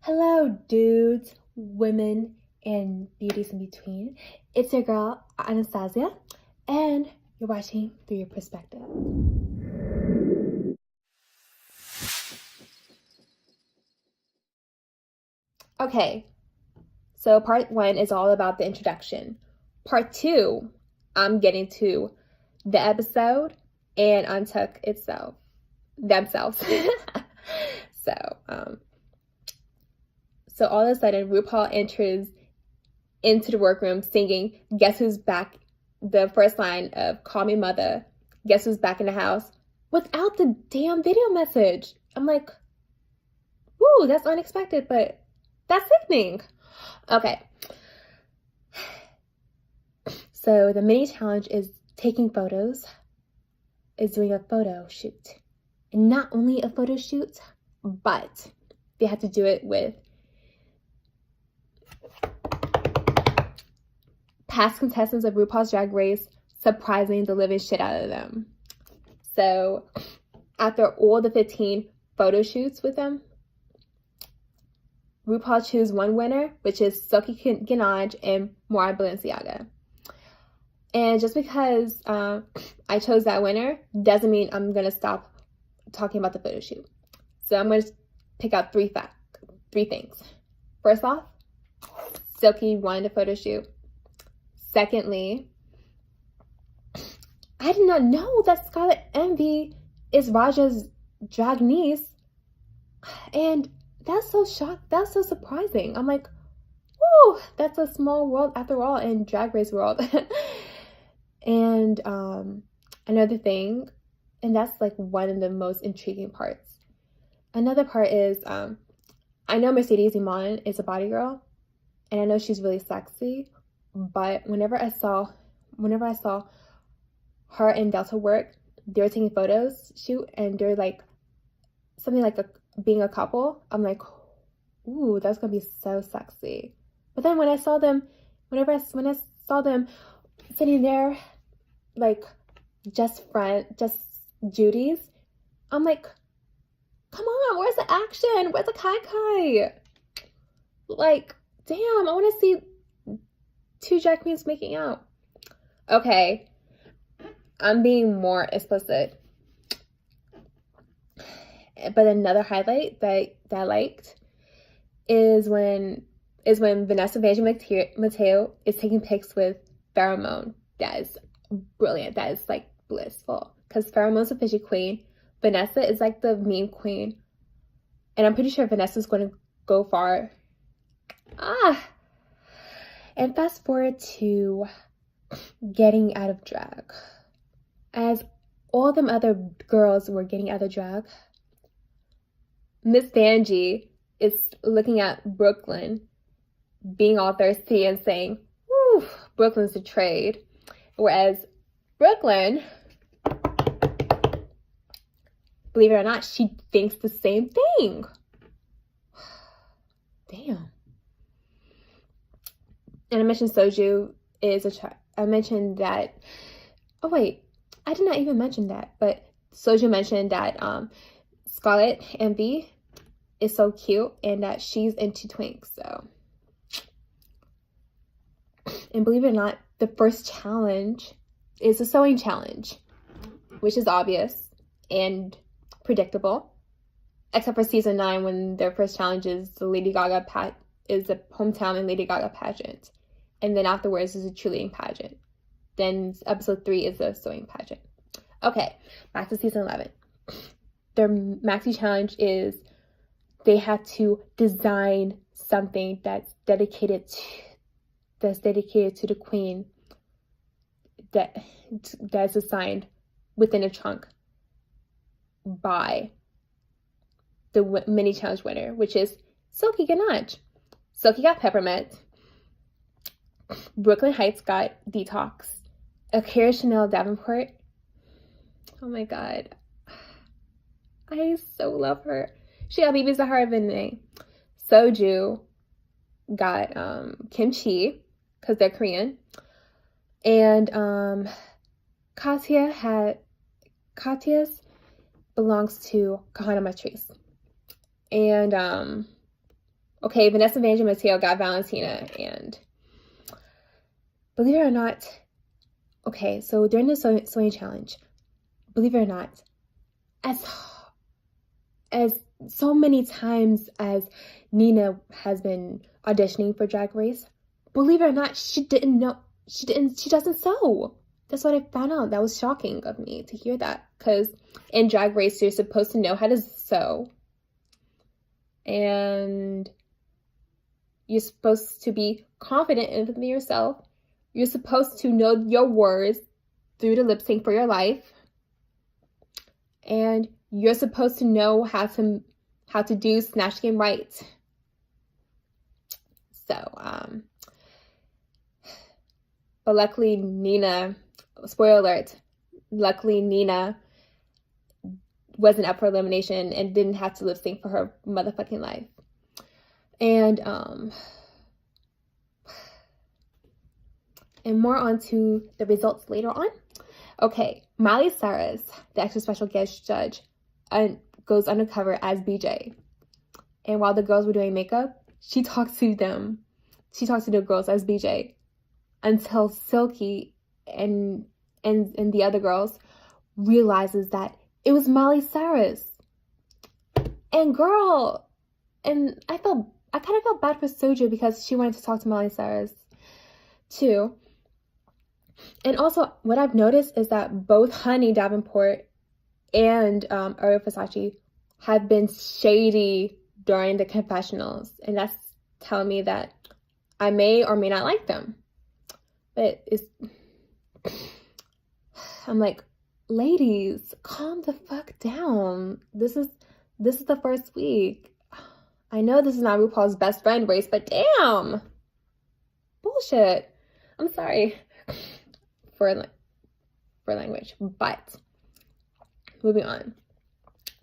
Hello, dudes, women, and beauties in between. It's your girl, Anastasia, and you're watching Through Your Perspective. Okay, so part 1 is all about the introduction. Part 2, I'm getting to the episode and Untucked itself, themselves. So all of a sudden, RuPaul enters into the workroom singing Guess Who's Back, the first line of Call Me Mother, Guess Who's Back in the House, without the damn video message. I'm like, woo, that's unexpected, but that's sickening. Okay. So the mini challenge is taking photos, is doing a photo shoot. And not only a photo shoot, but they have to do it with past contestants of RuPaul's Drag Race, surprising the living shit out of them. So after all the 15 photo shoots with them, RuPaul chose one winner, which is Silky Ganache and Moira Balenciaga. And just because I chose that winner doesn't mean I'm going to stop talking about the photo shoot. So I'm going to pick out three things. First off, Silky won the photo shoot. Secondly, I did not know that Scarlet Envy is Raja's drag niece. And that's so surprising. I'm like, whoa, that's a small world after all in Drag Race world. And another thing, and that's like one of the most intriguing parts. Another part is, I know Mercedes Iman is a body girl, and I know she's really sexy. But whenever I saw her and Delta work, they were taking photos shoot, and they're like something like being a couple. I'm like, ooh, that's gonna be so sexy. But then when I saw them, when I saw them sitting there, like just Judy's, I'm like, come on, where's the action? Where's the kai? Like, damn, I want to see two drag queens making out. Okay, I'm being more explicit. But another highlight that I liked is when Vanessa Mateo is taking pics with Pheromone. That is brilliant. That is like blissful. Because Pheromone's a fishy queen. Vanessa is like the meme queen. And I'm pretty sure Vanessa's going to go far. And fast forward to getting out of drag. As all them other girls were getting out of drag, Miss Vanjie is looking at Brooklyn, being all thirsty and saying, whew, Brooklyn's betrayed. Whereas Brooklyn, believe it or not, she thinks the same thing. Damn. And I mentioned Soju is I mentioned that, oh wait, I did not even mention that, but Soju mentioned that Scarlet Envy is so cute and that she's into twinks, so. And believe it or not, the first challenge is a sewing challenge, which is obvious and predictable, except for season 9 when their first challenge is the is the hometown and Lady Gaga pageant. And then afterwards is a cheerleading pageant. Then episode 3 is a sewing pageant. Okay, back to season 11. Their Maxi challenge is they have to design something that's dedicated to the queen that's assigned within a trunk by the mini challenge winner, which is Silky Ganache. Silky got peppermint. Brooklyn Heights got detox. Akira Chanel Davenport, oh my god, I so love her. She got Bibi Zahara Vinay. Soju got kimchi because they're Korean, and Katya's belongs to Kahana Matrice, and Okay, Vanessa Vanjie and Mateo got Valentina, and believe it or not, okay, so during the sewing challenge, believe it or not, as so many times as Nina has been auditioning for Drag Race, believe it or not, she doesn't sew. That's what I found out. That was shocking of me to hear that, because in Drag Race, you're supposed to know how to sew, and you're supposed to be confident in yourself. You're supposed to know your words through the lip sync for your life, and you're supposed to know how to do Snatch Game right. So, but luckily Nina, spoiler alert, luckily Nina wasn't up for elimination and didn't have to lip sync for her motherfucking life. And more on to the results later on. Okay, Miley Cyrus, the extra special guest judge, goes undercover as BJ. And while the girls were doing makeup, she talks to the girls as BJ until Silky and the other girls realizes that it was Miley Cyrus. And girl, and I kind of felt bad for Soju because she wanted to talk to Miley Cyrus too. And also, what I've noticed is that both Honey Davenport and Ariel Versace have been shady during the confessionals, and that's telling me that I may or may not like them. But I'm like, ladies, calm the fuck down. This is the first week. I know this is not RuPaul's best friend race, but damn, bullshit. I'm sorry for language, but moving on.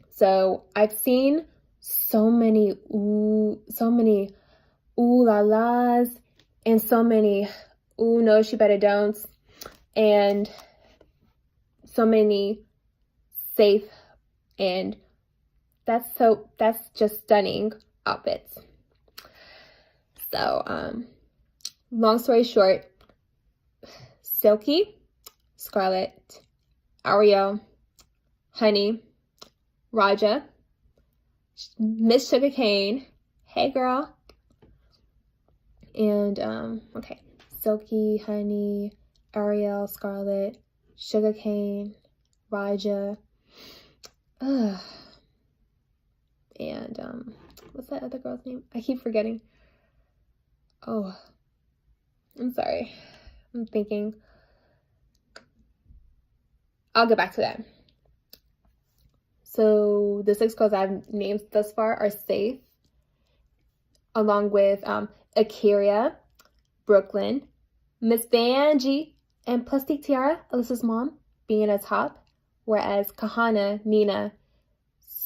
So I've seen so many ooh la las and so many ooh no she better don'ts and so many safe, and that's just stunning outfits. So long story short, Silky, Scarlett, Ariel, Honey, Raja, Miss Sugarcane, hey girl, and okay, Silky, Honey, Ariel, Scarlett, Sugarcane, Raja, and what's that other girl's name? I keep forgetting. Oh, I'm sorry. I'm thinking. I'll get back to that. So the 6 girls I've named thus far are safe, along with Akira, Brooklyn, Miss Vanjie, and Plastic Tiara, Alyssa's mom, being in a top, whereas Kahana, Nina,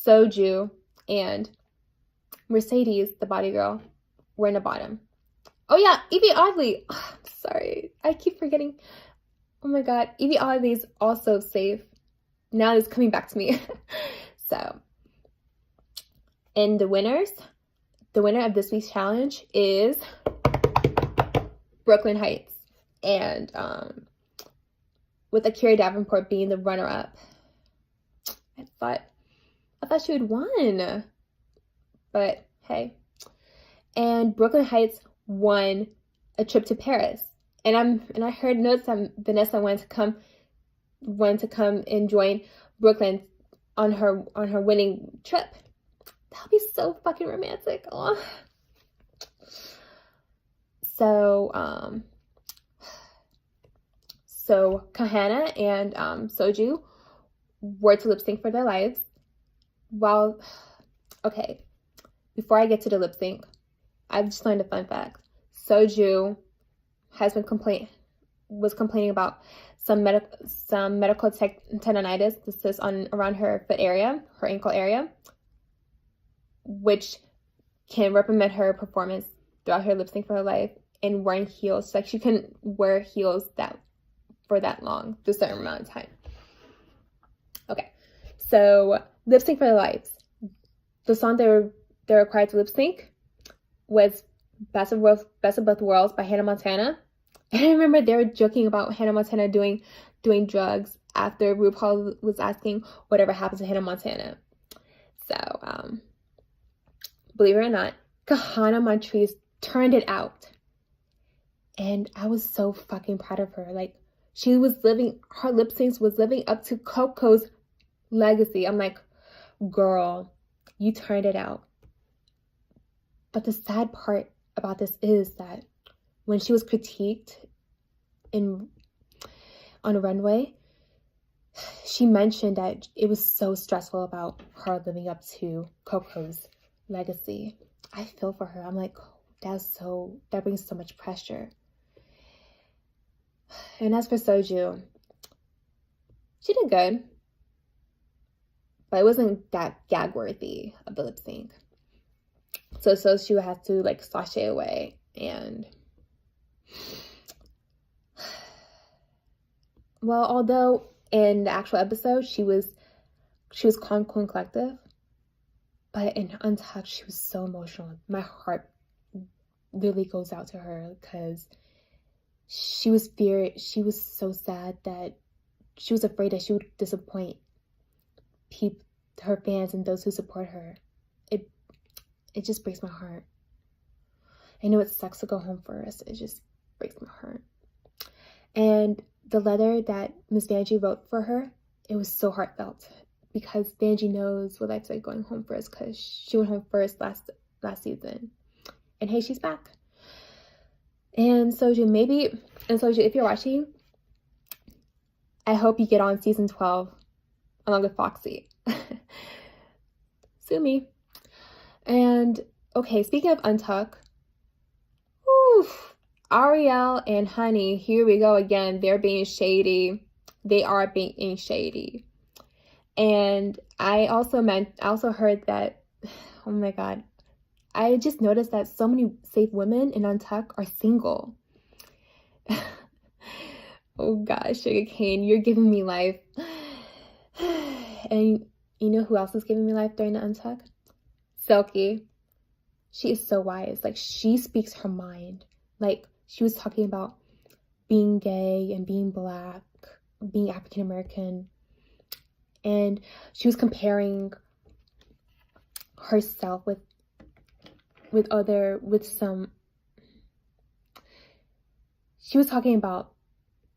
Soju, and Mercedes, the body girl, were in the bottom. Oh yeah, Evie Oddly. Oh, I'm sorry, I keep forgetting. Oh my god, Evie Oddly's also safe. Now it's coming back to me. So, and the winner of this week's challenge is Brooklyn Heights, and with Akira Davenport being the runner-up. I thought she would won, but hey. And Brooklyn Heights won a trip to Paris, and I heard notes that Vanessa wanted to come and join Brooklyn on her winning trip. That would be so fucking romantic. Oh. So Kahana and Soju were to lip sync for their lives. Okay, before I get to the lip sync, I've just learned a fun fact. Soju was complaining about some medical tendonitis. This is around her foot area, her ankle area, which can reprimand her performance throughout her lip sync for her life, and wearing heels. Like, she couldn't wear heels for that long, for a certain amount of time. Okay, so lip sync for their lives. The song they're required to lip sync was Best of Both Worlds by Hannah Montana. And I remember they were joking about Hannah Montana doing drugs after RuPaul was asking whatever happened to Hannah Montana. So, believe it or not, Kahana Montrese turned it out. And I was so fucking proud of her. Like, her lip syncs was living up to Coco's legacy. I'm like, girl, you turned it out. But the sad part about this is that when she was critiqued on a runway, she mentioned that it was so stressful about her living up to Coco's legacy. I feel for her. I'm like, that brings so much pressure. And as for Soju, she did good, but it wasn't that gag worthy of the lip sync. So Soju had to like sashay away, and well, although in the actual episode she was calm, cool, and collective, but in Untucked she was so emotional. My heart really goes out to her because she was so sad that she was afraid that she would disappoint her fans and those who support her. It just breaks my heart. I know it sucks to go home first. It just breaks my heart. And the letter that Miss Vanjie wrote for her, it was so heartfelt because Vanjie knows what it's like going home first because she went home first last season. And hey, she's back. And Soju, if you're watching, I hope you get on season 12 along with Foxy. Sue me. And okay, speaking of Untucked, Ariel and Honey, here we go again. They're being shady. They are being shady. And I also heard that, oh my God, I just noticed that so many safe women in Untucked are single. Oh gosh, Sugarcane, you're giving me life. And you know who else is giving me life during the Untucked? Silky. She is so wise. Like, she speaks her mind. Like, she was talking about being gay and being Black, being African American, and she was comparing herself she was talking about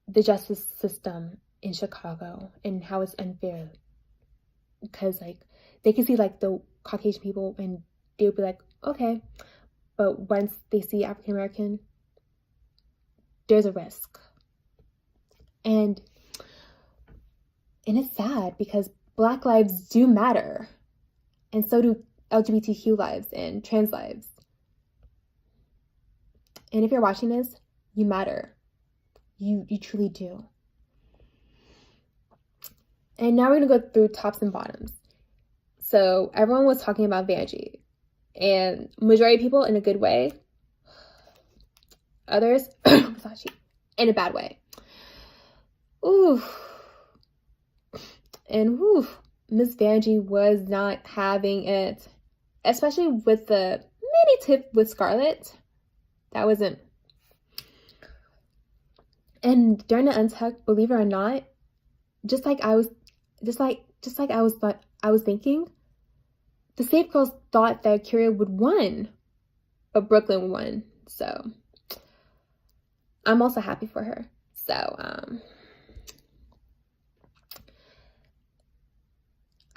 the justice system in Chicago and how it's unfair because like they can see like the Caucasian people and they would be like, okay, but once they see African American, there's a risk. And it's sad because Black lives do matter, and so do LGBTQ lives and trans lives. And if you're watching this, you matter. You truly do. And now we're gonna go through tops and bottoms. So everyone was talking about Vanjie, and majority of people in a good way. Others, in a bad way. Ooh. And Miss Vanjie was not having it, especially with the mini tip with Scarlett. That wasn't. And during the Untucked, believe it or not, just like I was thinking, the safe girls thought that Kyria would win, but Brooklyn won. So I'm also happy for her. So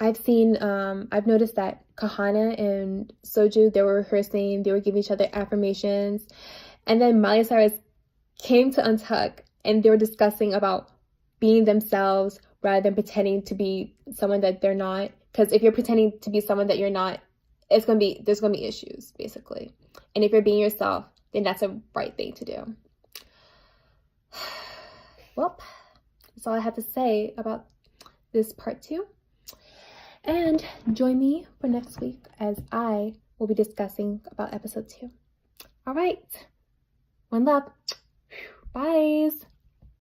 I've noticed that Kahana and Soju, they were rehearsing, they were giving each other affirmations, and then Miley Cyrus came to Untucked and they were discussing about being themselves rather than pretending to be someone that they're not. Because if you're pretending to be someone that you're not, there's gonna be issues, basically. And if you're being yourself, then that's a right thing to do. Well, that's all I have to say about this part 2. And join me for next week as I will be discussing about episode 2. All right. One love. Bye.